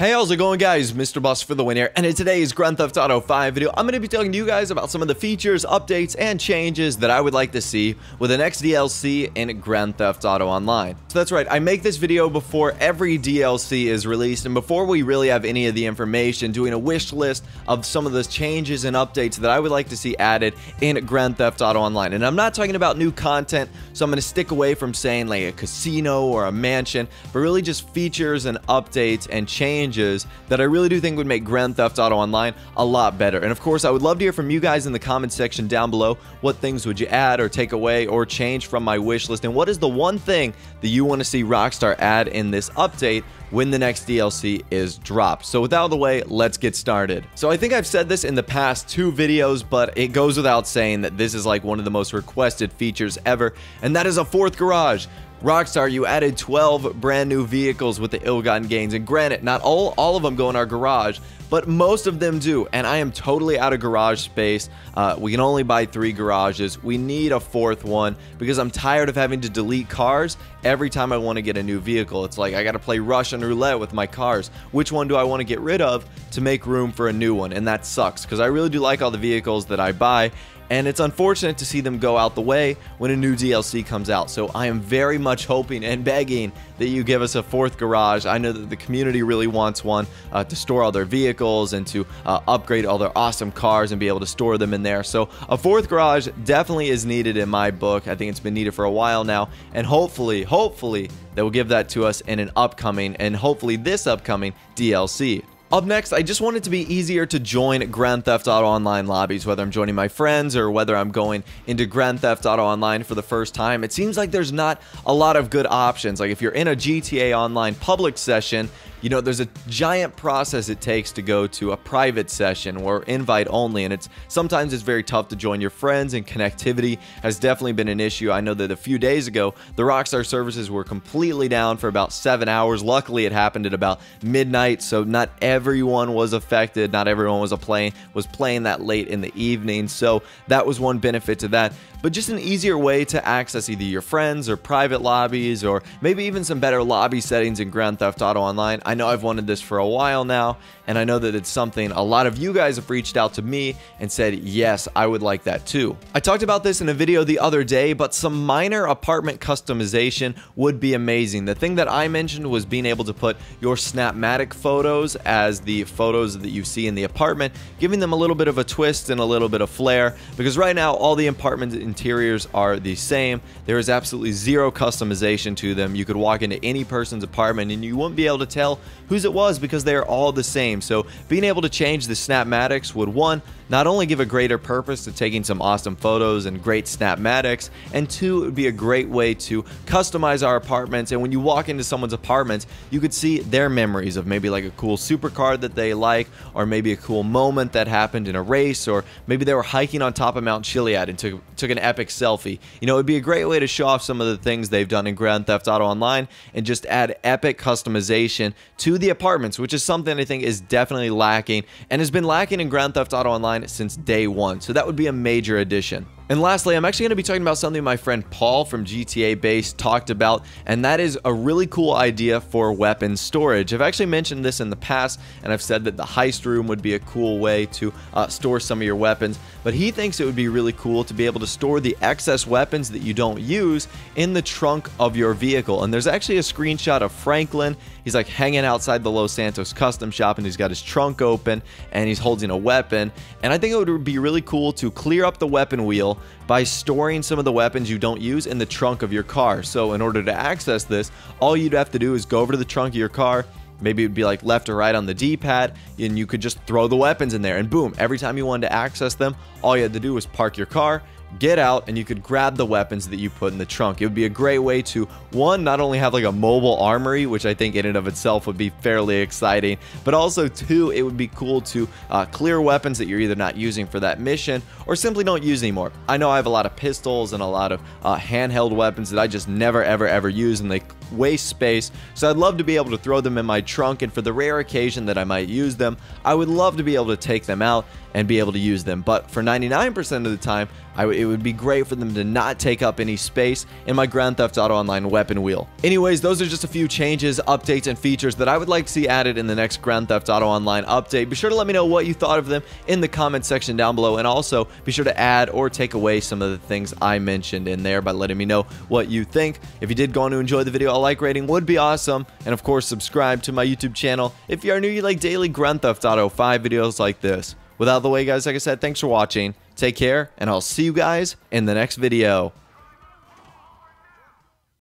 Hey, how's it going, guys? MrBossFTW here, and in today's Grand Theft Auto 5 video, I'm going to be telling you guys about some of the features, updates, and changes that I would like to see with the next DLC in Grand Theft Auto Online. So that's right, I make this video before every DLC is released, and before we really have any of the information, doing a wish list of some of the changes and updates that I would like to see added in Grand Theft Auto Online. And I'm not talking about new content, so I'm going to stick away from saying like a casino or a mansion, but really just features and updates and changes that I really do think would make Grand Theft Auto Online a lot better. And of course, I would love to hear from you guys in the comment section down below. What things would you add or take away or change from my wish list? And what is the one thing that you want to see Rockstar add in this update when the next DLC is dropped? So with out of the way, let's get started. So I think I've said this in the past 2 videos, but it goes without saying that this is like one of the most requested features ever, and that is a 4th garage. Rockstar, you added 12 brand new vehicles with the ill-gotten gains, and granted, not all of them go in our garage, but most of them do, and I am totally out of garage space. We can only buy 3 garages. We need a 4th one because I'm tired of having to delete cars every time I want to get a new vehicle. It's like I got to play Russian roulette with my cars. Which one do I want to get rid of to make room for a new one? And that sucks because I really do like all the vehicles that I buy, and it's unfortunate to see them go out the way when a new DLC comes out. So I am very much hoping and begging that you give us a 4th garage. I know that the community really wants one to store all their vehicles and to upgrade all their awesome cars and be able to store them in there. So a 4th garage definitely is needed in my book. I think it's been needed for a while now, and hopefully they will give that to us in an upcoming, and hopefully this upcoming DLC. Up next, I just want it to be easier to join Grand Theft Auto Online lobbies, whether I'm joining my friends or whether I'm going into Grand Theft Auto Online for the first time. It seems like there's not a lot of good options. Like if you're in a GTA Online public session, you know, there's a giant process it takes to go to a private session or invite only, and sometimes it's very tough to join your friends, and connectivity has definitely been an issue. I know that a few days ago, the Rockstar services were completely down for about 7 hours. Luckily, it happened at about midnight, so not everyone was affected. Not everyone was playing that late in the evening, so that was one benefit to that. But just an easier way to access either your friends or private lobbies, or maybe even some better lobby settings in Grand Theft Auto Online. I know I've wanted this for a while now, and I know that it's something a lot of you guys have reached out to me and said, yes, I would like that too. I talked about this in a video the other day, but some minor apartment customization would be amazing. The thing that I mentioned was being able to put your Snapmatic photos as the photos that you see in the apartment, giving them a little bit of a twist and a little bit of flair, because right now all the apartment interiors are the same. There is absolutely zero customization to them. You could walk into any person's apartment and you wouldn't be able to tell whose it was because they're all the same. So being able to change the Snapmatics would, one, not only give a greater purpose to taking some awesome photos and great Snapmatics, and 2, it would be a great way to customize our apartments. And when you walk into someone's apartment, you could see their memories of maybe like a cool supercar that they like, or maybe a cool moment that happened in a race, or maybe they were hiking on top of Mount Chiliad and took an epic selfie. You know, it would be a great way to show off some of the things they've done in Grand Theft Auto Online and just add epic customization to the apartments, which is something I think is definitely lacking and has been lacking in Grand Theft Auto Online since day 1. So that would be a major addition. And lastly, I'm actually going to be talking about something my friend Paul from GTA Base talked about, and that is a really cool idea for weapon storage. I've actually mentioned this in the past, and I've said that the heist room would be a cool way to store some of your weapons, but he thinks it would be really cool to be able to store the excess weapons that you don't use in the trunk of your vehicle. And there's actually a screenshot of Franklin. He's like hanging outside the Los Santos custom shop, and he's got his trunk open and he's holding a weapon. And I think it would be really cool to clear up the weapon wheel by storing some of the weapons you don't use in the trunk of your car. So in order to access this, all you'd have to do is go over to the trunk of your car. Maybe it'd be like left or right on the D-pad, and you could just throw the weapons in there, and boom, every time you wanted to access them, all you had to do was park your car, get out, and you could grab the weapons that you put in the trunk. It would be a great way to, one, not only have like a mobile armory, which I think in and of itself would be fairly exciting, but also 2, it would be cool to clear weapons that you're either not using for that mission or simply don't use anymore. I know I have a lot of pistols and a lot of handheld weapons that I just never ever use, and they waste space, so I'd love to be able to throw them in my trunk, and for the rare occasion that I might use them, I would love to be able to take them out and be able to use them. But for 99% of the time, it would be great for them to not take up any space in my Grand Theft Auto Online weapon wheel. Anyways, those are just a few changes, updates, and features that I would like to see added in the next Grand Theft Auto Online update. Be sure to let me know what you thought of them in the comment section down below, and also be sure to add or take away some of the things I mentioned in there by letting me know what you think. If you did go on to enjoy the video, a like rating would be awesome, and of course subscribe to my YouTube channel if you are new. You like daily Grand Theft Auto 5 videos like this. Without the way, guys, like I said, thanks for watching, take care, and I'll see you guys in the next video.